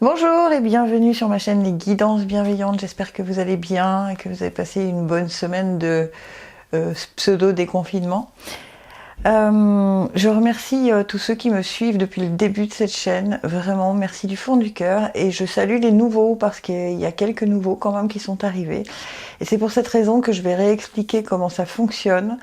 Bonjour et bienvenue sur ma chaîne Les Guidances Bienveillantes. J'espère que vous allez bien et que vous avez passé une bonne semaine de pseudo-déconfinement. Je remercie tous ceux qui me suivent depuis le début de cette chaîne. Vraiment, merci du fond du cœur. Et je salue les nouveaux parce qu'il y a quelques nouveaux quand même qui sont arrivés. Et c'est pour cette raison que je vais réexpliquer comment ça fonctionne.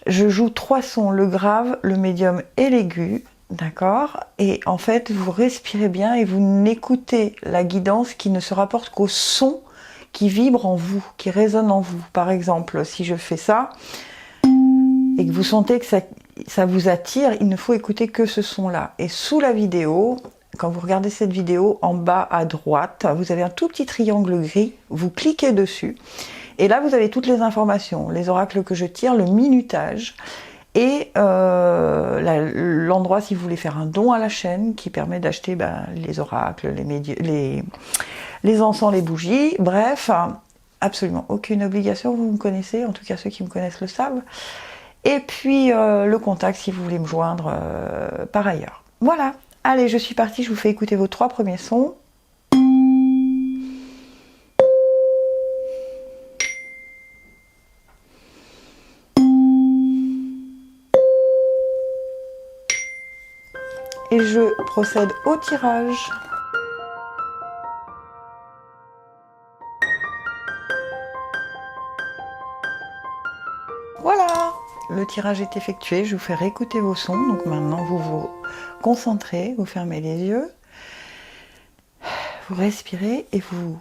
Je joue 3 sons, le grave, le médium et l'aigu. D'accord? Et en fait, vous respirez bien et vous n'écoutez la guidance qui ne se rapporte qu'au son qui vibre en vous, qui résonne en vous. Par exemple, si je fais ça et que vous sentez que ça vous attire, il ne faut écouter que ce son-là. Et sous la vidéo, quand vous regardez cette vidéo, en bas à droite, vous avez un tout petit triangle gris, vous cliquez dessus. Et là, vous avez toutes les informations, les oracles que je tire, le minutage. Et l'endroit si vous voulez faire un don à la chaîne qui permet d'acheter les oracles, les encens, les bougies, bref, absolument aucune obligation, vous me connaissez, en tout cas ceux qui me connaissent le savent. Et puis le contact si vous voulez me joindre par ailleurs. Voilà, allez, je suis partie, je vous fais écouter vos 3 premiers sons. Et je procède au tirage. Voilà, le tirage est effectué, je vous fais réécouter vos sons. Donc maintenant vous vous concentrez, vous fermez les yeux, vous respirez et vous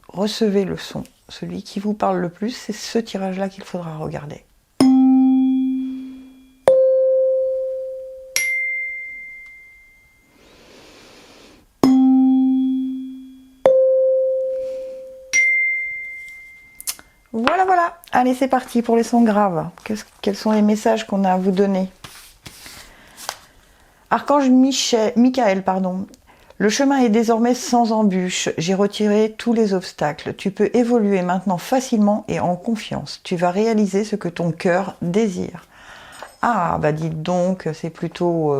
recevez le son. Celui qui vous parle le plus, c'est ce tirage-là qu'il faudra regarder. Voilà, voilà. Allez, c'est parti pour les sons graves. Quels sont les messages qu'on a à vous donner? Archange Michael, pardon. Le chemin est désormais sans embûche. J'ai retiré tous les obstacles. Tu peux évoluer maintenant facilement et en confiance. Tu vas réaliser ce que ton cœur désire. Ah, bah dites donc, c'est plutôt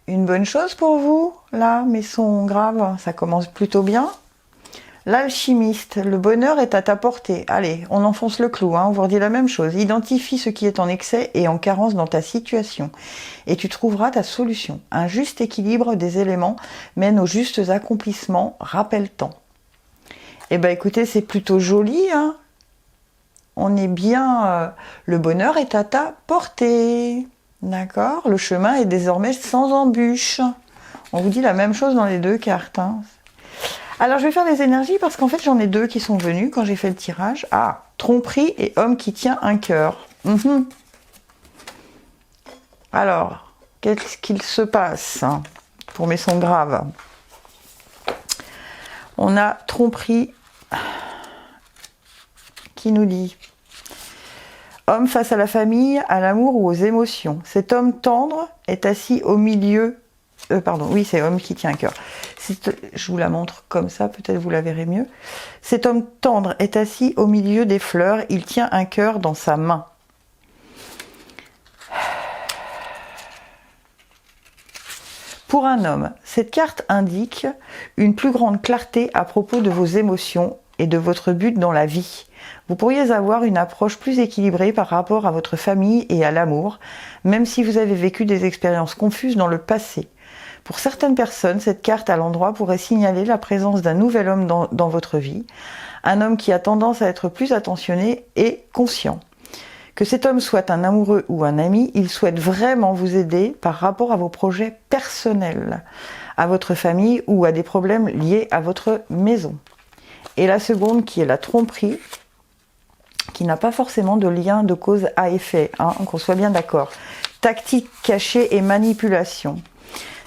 une bonne chose pour vous, là, mes sons graves. Ça commence plutôt bien. L'alchimiste, le bonheur est à ta portée. Allez, on enfonce le clou, on vous redit la même chose. Identifie ce qui est en excès et en carence dans ta situation. Et tu trouveras ta solution. Un juste équilibre des éléments mène aux justes accomplissements, rappelle-t'en. Eh ben écoutez, c'est plutôt joli, On est bien... le bonheur est à ta portée. D'accord? Le chemin est désormais sans embûche. On vous dit la même chose dans les 2 cartes, Alors, je vais faire les énergies parce qu'en fait, j'en ai 2 qui sont venus quand j'ai fait le tirage. Ah, tromperie et homme qui tient un cœur. Alors, qu'est-ce qu'il se passe pour mes sons graves? On a tromperie qui nous dit homme face à la famille, à l'amour ou aux émotions. Cet homme tendre est assis au milieu... pardon, oui, c'est homme qui tient un cœur. Je vous la montre comme ça, peut-être vous la verrez mieux. Cet homme tendre est assis au milieu des fleurs, il tient un cœur dans sa main. Pour un homme, cette carte indique une plus grande clarté à propos de vos émotions et de votre but dans la vie. Vous pourriez avoir une approche plus équilibrée par rapport à votre famille et à l'amour, même si vous avez vécu des expériences confuses dans le passé. Pour certaines personnes, cette carte à l'endroit pourrait signaler la présence d'un nouvel homme dans votre vie, un homme qui a tendance à être plus attentionné et conscient. Que cet homme soit un amoureux ou un ami, il souhaite vraiment vous aider par rapport à vos projets personnels, à votre famille ou à des problèmes liés à votre maison. Et la seconde qui est la tromperie, qui n'a pas forcément de lien de cause à effet, qu'on soit bien d'accord. Tactique cachée et manipulation.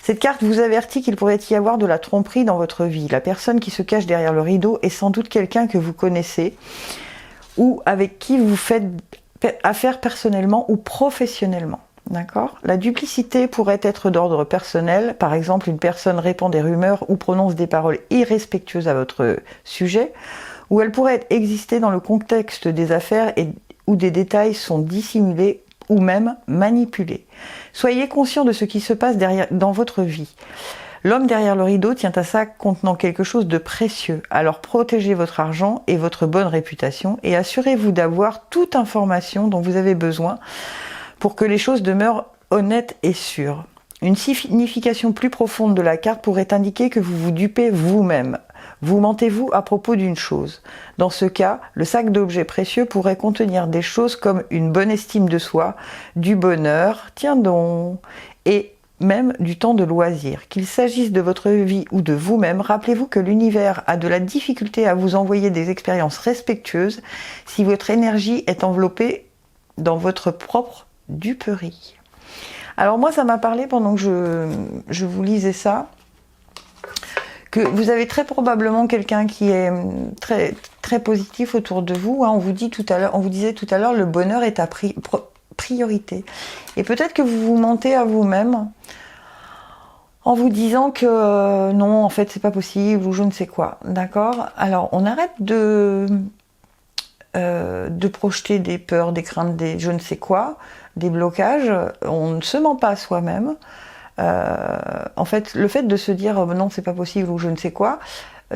Cette carte vous avertit qu'il pourrait y avoir de la tromperie dans votre vie. La personne qui se cache derrière le rideau est sans doute quelqu'un que vous connaissez ou avec qui vous faites affaire personnellement ou professionnellement. D'accord ? La duplicité pourrait être d'ordre personnel. Par exemple, une personne répand des rumeurs ou prononce des paroles irrespectueuses à votre sujet, ou elle pourrait exister dans le contexte des affaires où des détails sont dissimulés ou même manipulés. Soyez conscient de ce qui se passe dans votre vie. L'homme derrière le rideau tient un sac contenant quelque chose de précieux. Alors protégez votre argent et votre bonne réputation et assurez-vous d'avoir toute information dont vous avez besoin pour que les choses demeurent honnêtes et sûres. Une signification plus profonde de la carte pourrait indiquer que vous vous dupez vous-même. Vous mentez-vous à propos d'une chose. Dans ce cas, le sac d'objets précieux pourrait contenir des choses comme une bonne estime de soi, du bonheur, tiens donc, et même du temps de loisir. Qu'il s'agisse de votre vie ou de vous-même, rappelez-vous que l'univers a de la difficulté à vous envoyer des expériences respectueuses si votre énergie est enveloppée dans votre propre duperie. Alors moi, ça m'a parlé pendant que je vous lisais ça, que vous avez très probablement quelqu'un qui est très, très positif autour de vous. On vous disait tout à l'heure, le bonheur est ta priorité. Et peut-être que vous vous mentez à vous-même en vous disant que non, en fait, c'est pas possible ou je ne sais quoi. D'accord ? Alors, on arrête de projeter des peurs, des craintes, des je ne sais quoi, des blocages. On ne se ment pas à soi-même. En fait, le fait de se dire non, c'est pas possible ou je ne sais quoi,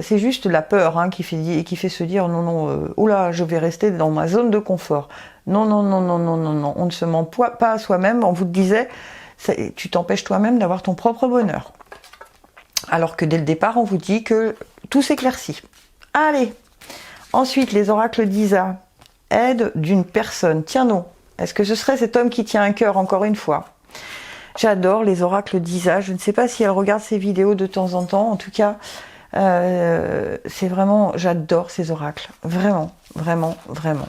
c'est juste la peur qui fait se dire non, oula, je vais rester dans ma zone de confort. Non, non, non, non, non, non, non. On ne se ment pas à soi-même. On vous disait, tu t'empêches toi-même d'avoir ton propre bonheur. Alors que dès le départ, on vous dit que tout s'éclaircit. Allez. Ensuite, les oracles d'Isa. Aide d'une personne. Tiens non. Est-ce que ce serait cet homme qui tient un cœur encore une fois ? J'adore les oracles d'Isa. Je ne sais pas si elle regarde ces vidéos de temps en temps. En tout cas, c'est vraiment... J'adore ces oracles. Vraiment, vraiment, vraiment.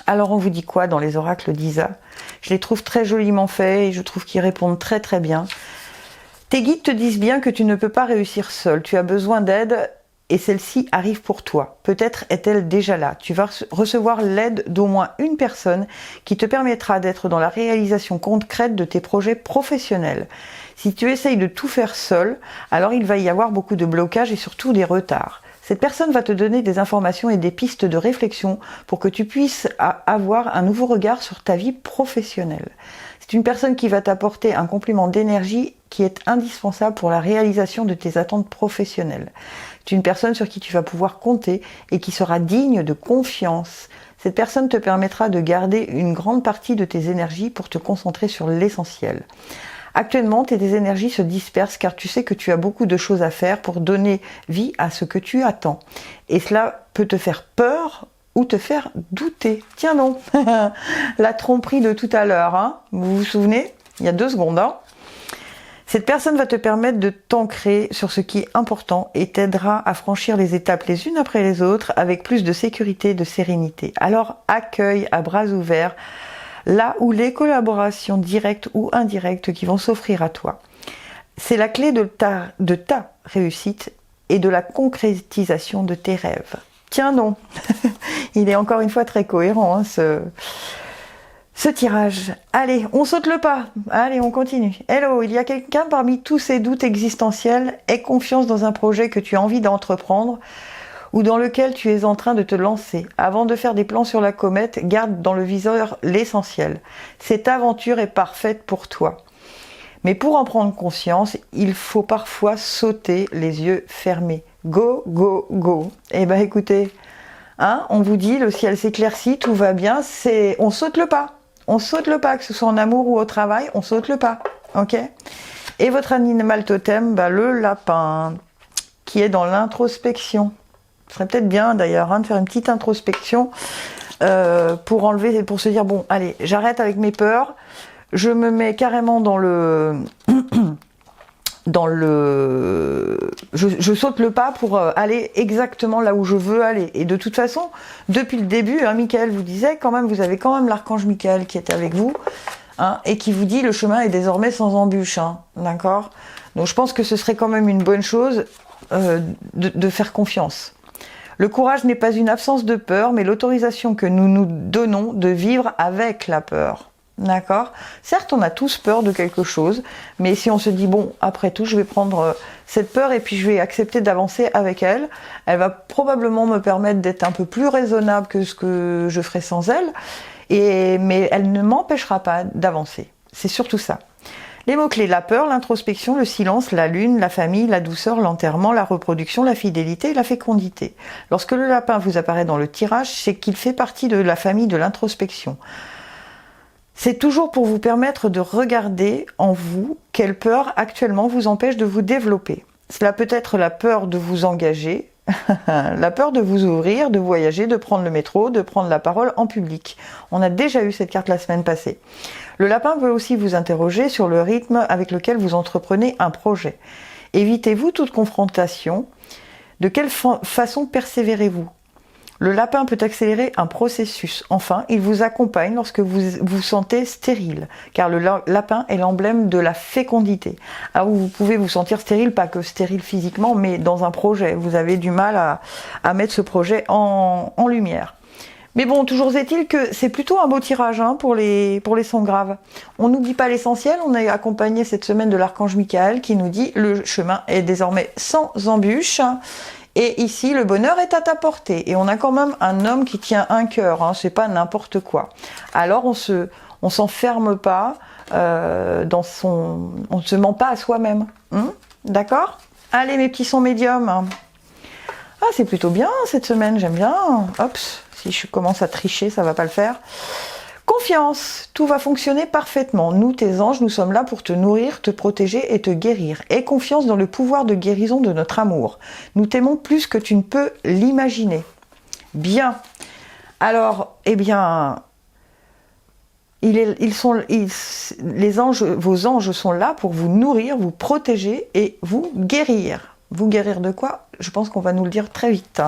Alors, on vous dit quoi dans les oracles d'Isa ? Je les trouve très joliment faits et je trouve qu'ils répondent très très bien. Tes guides te disent bien que tu ne peux pas réussir seul. Tu as besoin d'aide et celle-ci arrive pour toi. Peut-être est-elle déjà là. Tu vas recevoir l'aide d'au moins une personne qui te permettra d'être dans la réalisation concrète de tes projets professionnels. Si tu essayes de tout faire seul, alors il va y avoir beaucoup de blocages et surtout des retards. Cette personne va te donner des informations et des pistes de réflexion pour que tu puisses avoir un nouveau regard sur ta vie professionnelle. C'est une personne qui va t'apporter un complément d'énergie qui est indispensable pour la réalisation de tes attentes professionnelles. C'est une personne sur qui tu vas pouvoir compter et qui sera digne de confiance. Cette personne te permettra de garder une grande partie de tes énergies pour te concentrer sur l'essentiel. Actuellement, tes énergies se dispersent car tu sais que tu as beaucoup de choses à faire pour donner vie à ce que tu attends. Et cela peut te faire peur ou te faire douter. Tiens non, la tromperie de tout à l'heure, vous vous souvenez ? Il y a 2 secondes. Cette personne va te permettre de t'ancrer sur ce qui est important et t'aidera à franchir les étapes les unes après les autres avec plus de sécurité et de sérénité. Alors accueille à bras ouverts là où les collaborations directes ou indirectes qui vont s'offrir à toi. C'est la clé de ta réussite et de la concrétisation de tes rêves. Tiens non, il est encore une fois très cohérent ce tirage. Allez, on saute le pas. Allez, on continue. Hello, il y a quelqu'un parmi tous ces doutes existentiels? Aie confiance dans un projet que tu as envie d'entreprendre ou dans lequel tu es en train de te lancer. Avant de faire des plans sur la comète, garde dans le viseur l'essentiel. Cette aventure est parfaite pour toi. Mais pour en prendre conscience, il faut parfois sauter les yeux fermés. Go, go, go. Eh ben écoutez, on vous dit, le ciel s'éclaircit, tout va bien, on saute le pas. On saute le pas, que ce soit en amour ou au travail, on saute le pas. Ok ? Et votre animal totem, le lapin, qui est dans l'introspection. Ce serait peut-être bien d'ailleurs de faire une petite introspection pour se dire, bon, allez, j'arrête avec mes peurs, je me mets carrément je saute le pas pour aller exactement là où je veux aller. Et de toute façon, depuis le début, Michael vous disait, vous avez quand même l'archange Michael qui est avec vous, et qui vous dit le chemin est désormais sans embûche, d'accord ? Donc je pense que ce serait quand même une bonne chose de faire confiance. Le courage n'est pas une absence de peur, mais l'autorisation que nous nous donnons de vivre avec la peur. D'accord ? Certes, on a tous peur de quelque chose, mais si on se dit, bon, après tout, je vais prendre cette peur et puis je vais accepter d'avancer avec elle, elle va probablement me permettre d'être un peu plus raisonnable que ce que je ferais sans elle, mais elle ne m'empêchera pas d'avancer. C'est surtout ça. Les mots-clés, la peur, l'introspection, le silence, la lune, la famille, la douceur, l'enterrement, la reproduction, la fidélité et la fécondité. Lorsque le lapin vous apparaît dans le tirage, c'est qu'il fait partie de la famille de l'introspection. C'est toujours pour vous permettre de regarder en vous quelle peur actuellement vous empêche de vous développer. Cela peut être la peur de vous engager, la peur de vous ouvrir, de voyager, de prendre le métro, de prendre la parole en public. On a déjà eu cette carte la semaine passée. Le lapin veut aussi vous interroger sur le rythme avec lequel vous entreprenez un projet. Évitez-vous toute confrontation. De quelle façon persévérez-vous ? Le lapin peut accélérer un processus. Enfin, il vous accompagne lorsque vous vous sentez stérile, car le lapin est l'emblème de la fécondité. Alors vous pouvez vous sentir stérile, pas que stérile physiquement, mais dans un projet. Vous avez du mal à mettre ce projet en lumière. Mais bon, toujours est-il que c'est plutôt un beau tirage pour les sons graves. On n'oublie pas l'essentiel, on est accompagné cette semaine de l'archange Michael qui nous dit « Le chemin est désormais sans embûche ». Et ici, le bonheur est à ta portée. Et on a quand même un homme qui tient un cœur, c'est pas n'importe quoi. Alors on s'enferme pas on ne se ment pas à soi-même. D'accord ? Allez mes petits sons médiums. Ah, c'est plutôt bien cette semaine, j'aime bien. Hop, si je commence à tricher, ça va pas le faire. Confiance, tout va fonctionner parfaitement. Nous, tes anges, nous sommes là pour te nourrir, te protéger et te guérir. Aie confiance dans le pouvoir de guérison de notre amour. Nous t'aimons plus que tu ne peux l'imaginer. Bien. Alors, eh bien, les anges, vos anges sont là pour vous nourrir, vous protéger et vous guérir. Vous guérir de quoi ? Je pense qu'on va nous le dire très vite.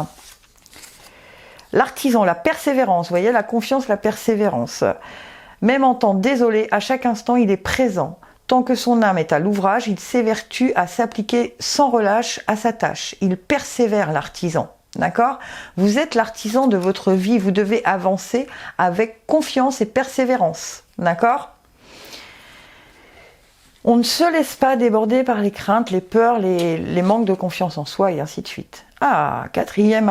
L'artisan, la persévérance, vous voyez, la confiance, la persévérance. Même en temps désolé, à chaque instant, il est présent. Tant que son âme est à l'ouvrage, il s'évertue à s'appliquer sans relâche à sa tâche. Il persévère, l'artisan. D'accord ? Vous êtes l'artisan de votre vie. Vous devez avancer avec confiance et persévérance. D'accord ? On ne se laisse pas déborder par les craintes, les peurs, les manques de confiance en soi et ainsi de suite. Ah, quatrième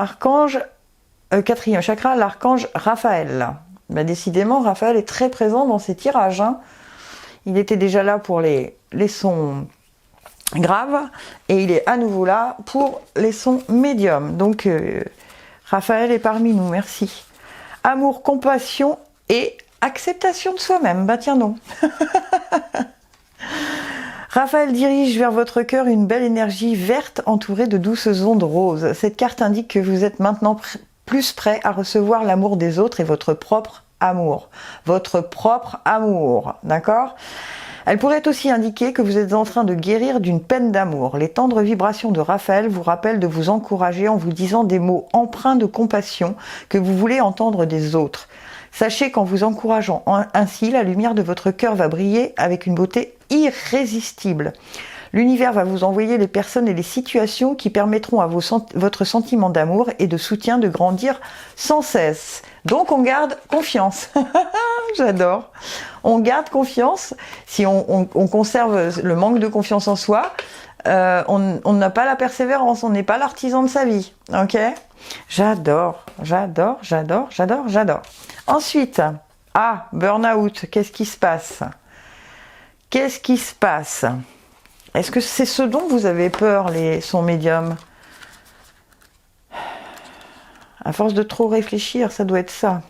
chakra, l'archange Raphaël. Décidément, Raphaël est très présent dans ces tirages. Il était déjà là pour les sons graves et il est à nouveau là pour les sons médiums. Donc, Raphaël est parmi nous, merci. Amour, compassion et acceptation de soi-même. Tiens donc. Raphaël dirige vers votre cœur une belle énergie verte entourée de douces ondes roses. Cette carte indique que vous êtes maintenant plus prêt à recevoir l'amour des autres et votre propre amour. Votre propre amour, d'accord ? Elle pourrait aussi indiquer que vous êtes en train de guérir d'une peine d'amour. Les tendres vibrations de Raphaël vous rappellent de vous encourager en vous disant des mots empreints de compassion que vous voulez entendre des autres. Sachez qu'en vous encourageant ainsi, la lumière de votre cœur va briller avec une beauté irrésistible. L'univers va vous envoyer les personnes et les situations qui permettront à votre sentiment d'amour et de soutien de grandir sans cesse. Donc on garde confiance. J'adore. On garde confiance. Si on conserve le manque de confiance en soi, on n'a pas la persévérance, on n'est pas l'artisan de sa vie. Ok ? J'adore. Ensuite, burn-out, qu'est-ce qui se passe ? Est-ce que c'est ce dont vous avez peur, les sons médiums ? À force de trop réfléchir, ça doit être ça.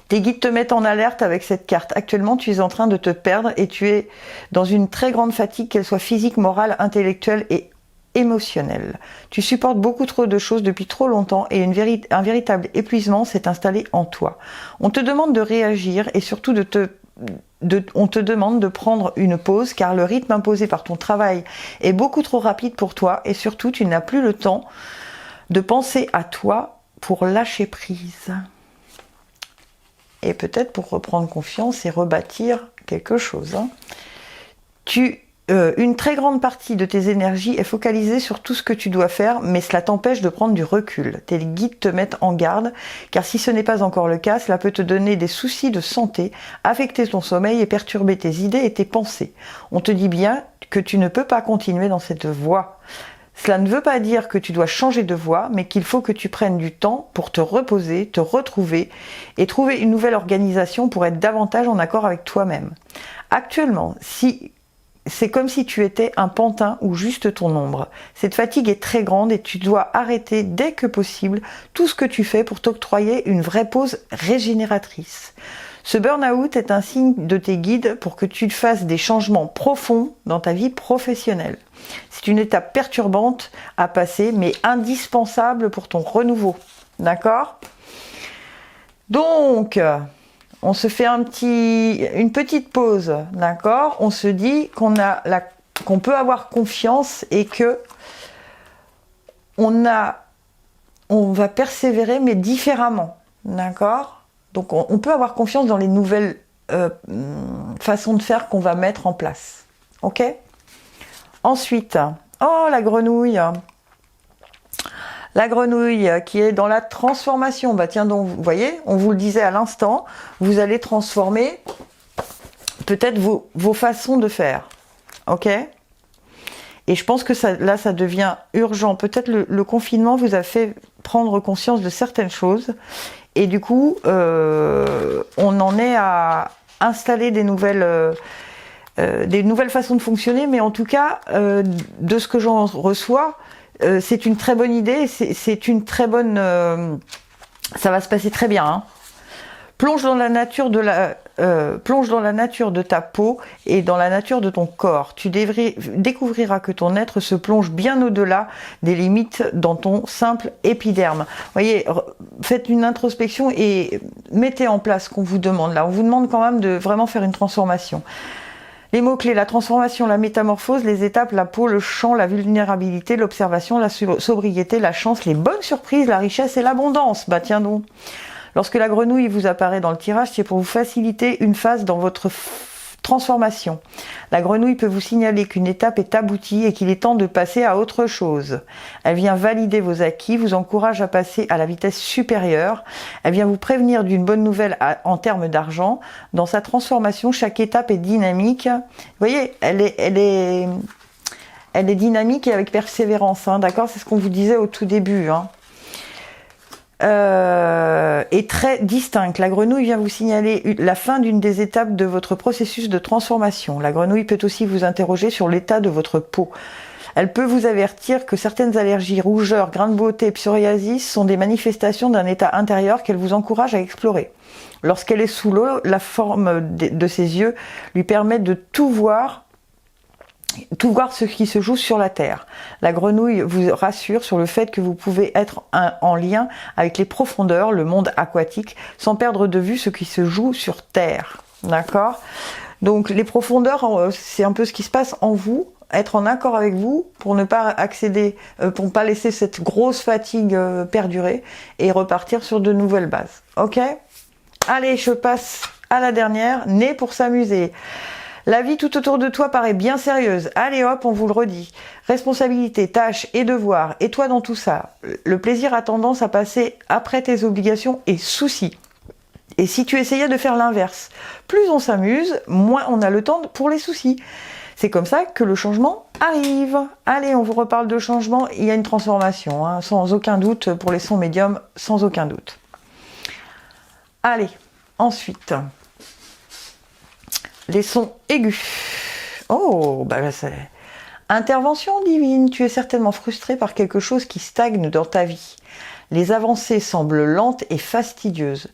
Tes guides te mettent en alerte avec cette carte. Actuellement, tu es en train de te perdre et tu es dans une très grande fatigue, qu'elle soit physique, morale, intellectuelle et émotionnelle. Tu supportes beaucoup trop de choses depuis trop longtemps et un véritable épuisement s'est installé en toi. On te demande de réagir et surtout on te demande de prendre une pause car le rythme imposé par ton travail est beaucoup trop rapide pour toi et surtout tu n'as plus le temps de penser à toi pour lâcher prise. Et peut-être pour reprendre confiance et rebâtir quelque chose. Une très grande partie de tes énergies est focalisée sur tout ce que tu dois faire, mais cela t'empêche de prendre du recul. Tes guides te mettent en garde, car si ce n'est pas encore le cas, cela peut te donner des soucis de santé, affecter ton sommeil et perturber tes idées et tes pensées. On te dit bien que tu ne peux pas continuer dans cette voie. Cela ne veut pas dire que tu dois changer de voie, mais qu'il faut que tu prennes du temps pour te reposer, te retrouver et trouver une nouvelle organisation pour être davantage en accord avec toi-même. Actuellement, si c'est comme si tu étais un pantin ou juste ton ombre. Cette fatigue est très grande et tu dois arrêter dès que possible tout ce que tu fais pour t'octroyer une vraie pause régénératrice. Ce burn-out est un signe de tes guides pour que tu fasses des changements profonds dans ta vie professionnelle. C'est une étape perturbante à passer, mais indispensable pour ton renouveau. D'accord ? Donc, on se fait une petite pause, d'accord ? On se dit qu'on peut avoir confiance et que on va persévérer, mais différemment, d'accord ? Donc on peut avoir confiance dans les nouvelles façons de faire qu'on va mettre en place. Ok ? Ensuite, oh la grenouille. La grenouille qui est dans la transformation. Bah tiens donc, vous voyez, on vous le disait à l'instant, vous allez transformer peut-être vos façons de faire. Ok ? Et je pense que là, ça devient urgent. Peut-être le confinement vous a fait prendre conscience de certaines choses. Et du coup, on en est à installer des nouvelles façons de fonctionner. Mais en tout cas, de ce que j'en reçois, c'est une très bonne idée. C'est une très bonne... ça va se passer très bien. Hein. Plonge dans la nature de ta peau et dans la nature de ton corps. Tu découvriras que ton être se plonge bien au-delà des limites dans ton simple épiderme. Voyez, faites une introspection et mettez en place ce qu'on vous demande. Là, on vous demande quand même de vraiment faire une transformation. Les mots-clés, la transformation, la métamorphose, les étapes, la peau, le champ, la vulnérabilité, l'observation, la sobriété, la chance, les bonnes surprises, la richesse et l'abondance. Bah tiens donc. Lorsque la grenouille vous apparaît dans le tirage, c'est pour vous faciliter une phase dans votre transformation. La grenouille peut vous signaler qu'une étape est aboutie et qu'il est temps de passer à autre chose. Elle vient valider vos acquis, vous encourage à passer à la vitesse supérieure. Elle vient vous prévenir d'une bonne nouvelle en termes d'argent. Dans sa transformation, chaque étape est dynamique. Vous voyez, elle est dynamique et avec persévérance. Hein, d'accord ? C'est ce qu'on vous disait au tout début. Hein. Est très distincte. La grenouille vient vous signaler la fin d'une des étapes de votre processus de transformation. La grenouille peut aussi vous interroger sur l'état de votre peau. Elle peut vous avertir que certaines allergies, rougeurs, grains de beauté, psoriasis sont des manifestations d'un état intérieur qu'elle vous encourage à explorer. Lorsqu'elle est sous l'eau, la forme de ses yeux lui permet de tout voir ce qui se joue sur la terre. La grenouille vous rassure sur le fait que vous pouvez être en lien avec les profondeurs, le monde aquatique, sans perdre de vue ce qui se joue sur terre. D'accord ? Donc les profondeurs, c'est un peu ce qui se passe en vous, être en accord avec vous pour ne pas pour ne pas laisser cette grosse fatigue perdurer et repartir sur de nouvelles bases. Ok ? Allez, je passe à la dernière, né pour s'amuser. La vie tout autour de toi paraît bien sérieuse. Allez hop, on vous le redit. Responsabilité, tâches et devoirs. Et toi dans tout ça, le plaisir a tendance à passer après tes obligations et soucis. Et si tu essayais de faire l'inverse, plus on s'amuse, moins on a le temps pour les soucis. C'est comme ça que le changement arrive. Allez, on vous reparle de changement. Il y a une transformation, hein, sans aucun doute, pour les sons médiums, sans aucun doute. Allez, ensuite... les sons aigus. Oh, bah c'est... Intervention divine, tu es certainement frustré par quelque chose qui stagne dans ta vie. Les avancées semblent lentes et fastidieuses.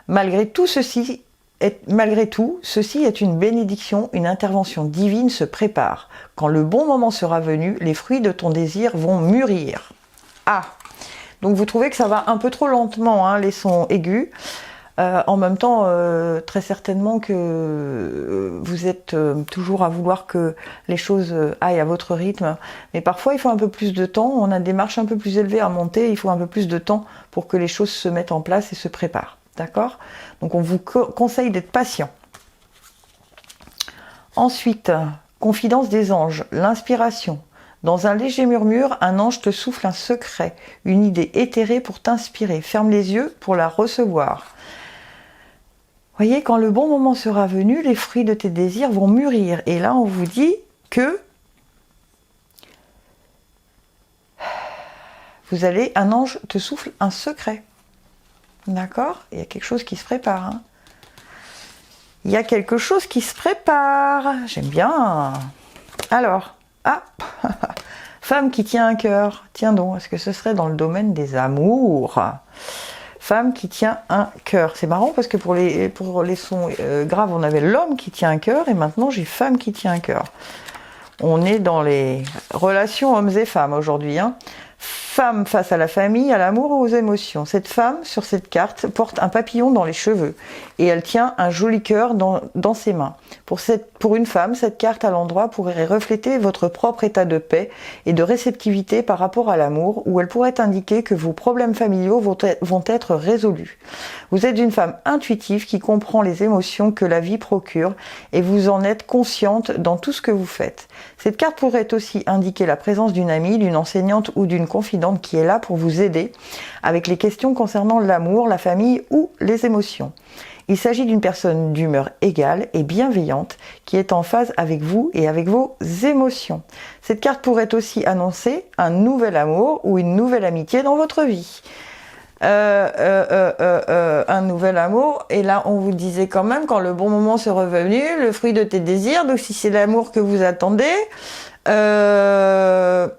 Malgré tout, ceci est une bénédiction, une intervention divine se prépare. Quand le bon moment sera venu, les fruits de ton désir vont mûrir. Ah, donc vous trouvez que ça va un peu trop lentement, hein, les sons aigus. En même temps, très certainement que vous êtes toujours à vouloir que les choses aillent à votre rythme. Mais parfois, il faut un peu plus de temps. On a des marches un peu plus élevées à monter. Il faut un peu plus de temps pour que les choses se mettent en place et se préparent. D'accord ? Donc, on vous conseille d'être patient. Ensuite, confidence des anges, l'inspiration. Dans un léger murmure, un ange te souffle un secret, une idée éthérée pour t'inspirer. Ferme les yeux pour la recevoir. Voyez, quand le bon moment sera venu, les fruits de tes désirs vont mûrir. Et là, on vous dit que un ange te souffle un secret. D'accord ? Il y a quelque chose qui se prépare. Hein. Il y a quelque chose qui se prépare. J'aime bien. Alors, femme qui tient un cœur. Tiens donc, est-ce que ce serait dans le domaine des amours? Femme qui tient un cœur. C'est marrant parce que pour les sons graves, on avait l'homme qui tient un cœur et maintenant j'ai femme qui tient un cœur. On est dans les relations hommes et femmes aujourd'hui. Femme face à la famille, à l'amour ou aux émotions. Cette femme, sur cette carte, porte un papillon dans les cheveux et elle tient un joli cœur dans ses mains. Pour une femme, cette carte à l'endroit pourrait refléter votre propre état de paix et de réceptivité par rapport à l'amour, ou elle pourrait indiquer que vos problèmes familiaux vont être résolus. Vous êtes une femme intuitive qui comprend les émotions que la vie procure et vous en êtes consciente dans tout ce que vous faites. Cette carte pourrait aussi indiquer la présence d'une amie, d'une enseignante ou d'une confidente qui est là pour vous aider avec les questions concernant l'amour, la famille ou les émotions. Il s'agit d'une personne d'humeur égale et bienveillante qui est en phase avec vous et avec vos émotions. Cette carte pourrait aussi annoncer un nouvel amour ou une nouvelle amitié dans votre vie. Un nouvel amour, et là on vous disait quand même quand le bon moment sera revenu, le fruit de tes désirs, donc si c'est l'amour que vous attendez, un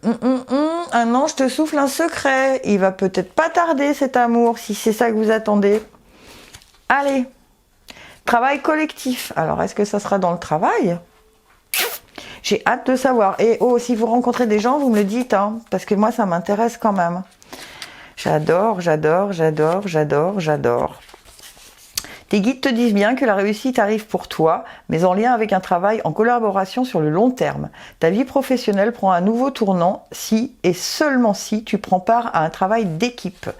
ange te souffle un secret, il va peut-être pas tarder cet amour, si c'est ça que vous attendez. Allez, travail collectif. Alors est-ce que ça sera dans le travail? J'ai hâte de savoir. Et si vous rencontrez des gens, vous me le dites, parce que moi ça m'intéresse quand même. J'adore. Tes guides te disent bien que la réussite arrive pour toi, mais en lien avec un travail en collaboration sur le long terme. Ta vie professionnelle prend un nouveau tournant si et seulement si tu prends part à un travail d'équipe.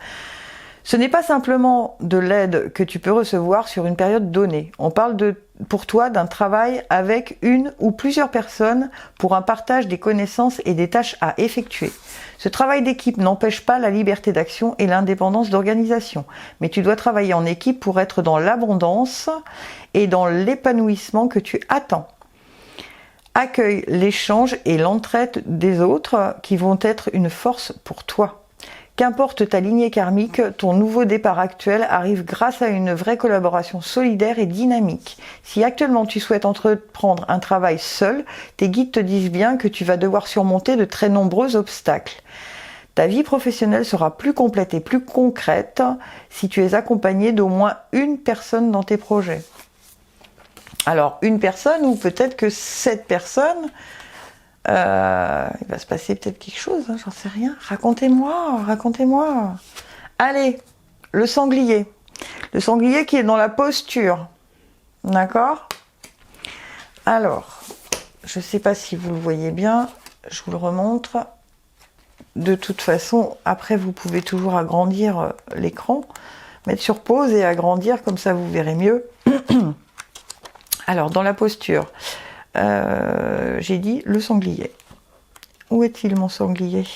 Ce n'est pas simplement de l'aide que tu peux recevoir sur une période donnée. On parle pour toi d'un travail avec une ou plusieurs personnes pour un partage des connaissances et des tâches à effectuer. Ce travail d'équipe n'empêche pas la liberté d'action et l'indépendance d'organisation, mais tu dois travailler en équipe pour être dans l'abondance et dans l'épanouissement que tu attends. Accueille l'échange et l'entraide des autres qui vont être une force pour toi. Qu'importe ta lignée karmique, ton nouveau départ actuel arrive grâce à une vraie collaboration solidaire et dynamique. Si actuellement tu souhaites entreprendre un travail seul, tes guides te disent bien que tu vas devoir surmonter de très nombreux obstacles. Ta vie professionnelle sera plus complète et plus concrète si tu es accompagné d'au moins une personne dans tes projets. Alors, une personne ou peut-être que cette personne... il va se passer peut-être quelque chose, j'en sais rien. Racontez-moi. Allez, le sanglier. Le sanglier qui est dans la posture. D'accord? Alors, je ne sais pas si vous le voyez bien, je vous le remontre. De toute façon, après, vous pouvez toujours agrandir l'écran, mettre sur pause et agrandir, comme ça vous verrez mieux. Alors, dans la posture... j'ai dit le sanglier. Où est-il mon sanglier?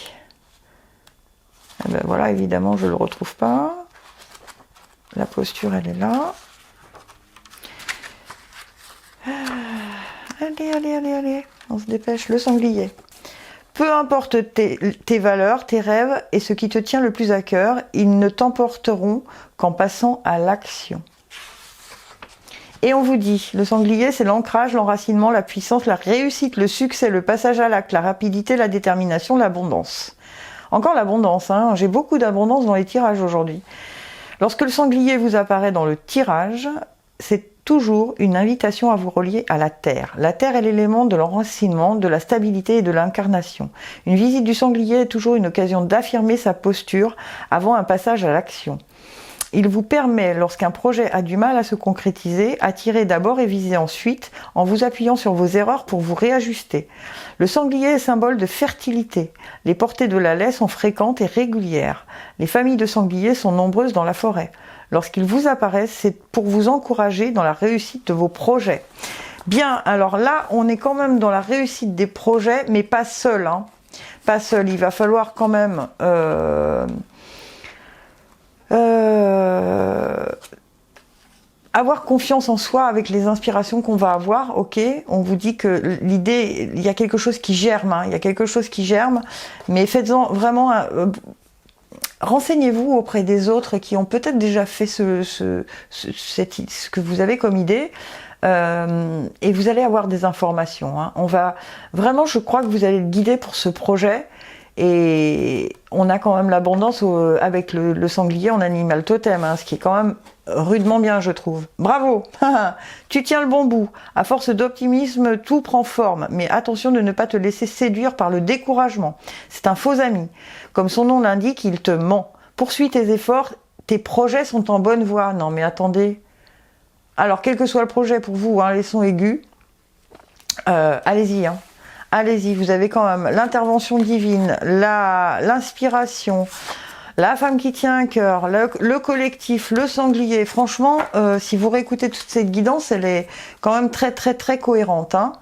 Eh ben voilà, évidemment, je ne le retrouve pas. La posture, elle est là. Allez, on se dépêche. Le sanglier. Peu importe tes valeurs, tes rêves et ce qui te tient le plus à cœur, ils ne t'emporteront qu'en passant à l'action. Et on vous dit, le sanglier, c'est l'ancrage, l'enracinement, la puissance, la réussite, le succès, le passage à l'acte, la rapidité, la détermination, l'abondance. Encore l'abondance, j'ai beaucoup d'abondance dans les tirages aujourd'hui. Lorsque le sanglier vous apparaît dans le tirage, c'est toujours une invitation à vous relier à la terre. La terre est l'élément de l'enracinement, de la stabilité et de l'incarnation. Une visite du sanglier est toujours une occasion d'affirmer sa posture avant un passage à l'action. Il vous permet, lorsqu'un projet a du mal à se concrétiser, attirer d'abord et viser ensuite, en vous appuyant sur vos erreurs pour vous réajuster. Le sanglier est symbole de fertilité. Les portées de la laie sont fréquentes et régulières. Les familles de sangliers sont nombreuses dans la forêt. Lorsqu'ils vous apparaissent, c'est pour vous encourager dans la réussite de vos projets. Bien, alors là, on est quand même dans la réussite des projets, mais pas seul. Pas seul, il va falloir quand même... avoir confiance en soi avec les inspirations qu'on va avoir, ok, on vous dit que l'idée, il y a quelque chose qui germe, mais faites-en vraiment, renseignez-vous auprès des autres qui ont peut-être déjà fait ce que vous avez comme idée, et vous allez avoir des informations. Hein. On va vraiment, je crois que vous allez être guidé pour ce projet. Et on a quand même l'abondance avec le sanglier en animal totem, hein, ce qui est quand même rudement bien, je trouve. Bravo. Tu tiens le bon bout. À force d'optimisme, tout prend forme. Mais attention de ne pas te laisser séduire par le découragement. C'est un faux ami. Comme son nom l'indique, il te ment. Poursuis tes efforts, tes projets sont en bonne voie. Non mais attendez. Alors, quel que soit le projet pour vous, hein, les sons aigus, allez-y, hein. Allez-y, vous avez quand même l'intervention divine, l'inspiration, la femme qui tient un cœur, le collectif, le sanglier. Franchement, si vous réécoutez toute cette guidance, elle est quand même très très très cohérente. Hein.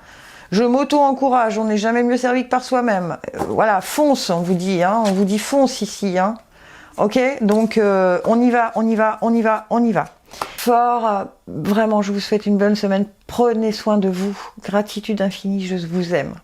Je m'auto-encourage, on n'est jamais mieux servi que par soi-même. Voilà, fonce, on vous dit, hein, on vous dit fonce ici. Hein. Ok, donc on y va, on y va, on y va, on y va. Fort, vraiment, je vous souhaite une bonne semaine. Prenez soin de vous. Gratitude infinie, je vous aime.